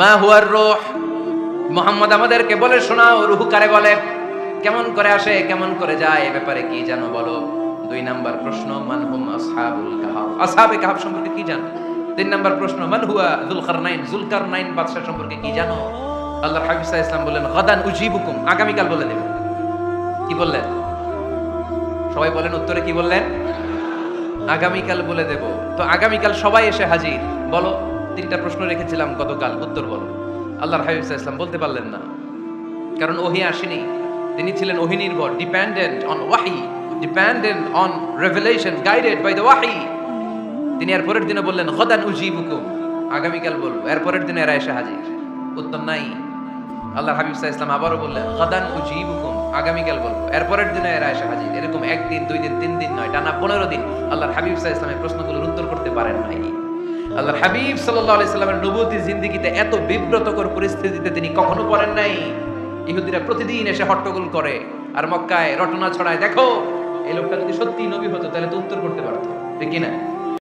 মা হুয়ার রূহ, মুহাম্মদ আমাদেরকে বলে শোনাও রূহ কারে বলে, কেমন করে আসে, কেমন করে যায়, এ ব্যাপারে কি জানো বলো। 2 নাম্বার প্রশ্ন, মান হুম আসহাবুল কাহফ, আসহাবে কাহফ সম্পর্কে কি জানো। 3 নাম্বার প্রশ্ন, মান হুয়া যুলকারনাইন, যুলকারনাইন বাদশা সম্পর্কে কি জানো। আল্লাহর হাবিব সাল্লাল্লাহু আলাইহি ওয়াসাল্লাম বললেন গাদান উজিবুকুম, আগামীকাল বলে দেব। কি বললেন? সবাই বলেন উত্তরে কি বললেন? আগামীকাল বলে দেব। তো আগামীকাল সবাই এসে হাজির। বলো, 3টা প্রশ্ন রেখেছিলাম গতকাল, উত্তর বলো। আল্লাহর হাবিব সাল্লাল্লাহু আলাইহি ওয়াসাল্লাম বলতে পারলেন না, কারণ ওহী আসেনি। তিনি ছিলেন ওহী নির্ভর, ডিপেন্ডেন্ট অন ওয়াহি, dependent on revelation, guided by the ওয়াহি। তিনি এর পরের দিনে বললেন গাদান উজিবুকুম, আগামীকাল বলবো। এর পরের দিনে এরা এসে হাজির, উত্তর নাই। আল্লাহর হাবিব সাল্লাল্লাহু আলাইহি ওয়াসাল্লাম আবারও বললেন গাদান উজিবুকুম, আগামীকাল বলবো। এর পরের দিনে এরা এসে হাজির। এরকম 1 দিন 2 দিন 3 দিন নয়, টানা 15 দিন আল্লাহর হাবিব সাল্লাল্লাহু আলাইহি ওয়াসাল্লামের প্রশ্নগুলোর উত্তর করতে পারেন নাই। আল্লাহর হাবিব সাল্লাল্লাহু আলাইহি সাল্লামের নবুয়তী জিন্দেগিতে এত বিব্রতকর পরিস্থিতিতে তিনি কখনো পড়েন নাই। ইহুদিরা প্রতিদিন এসে হট্টগোল করে আর মক্কায় রটনা ছড়ায়, দেখো এই লোকটা যদি সত্যি নবী হতো তাহলে তো উত্তর করতে পারতো, ঠিক কি না?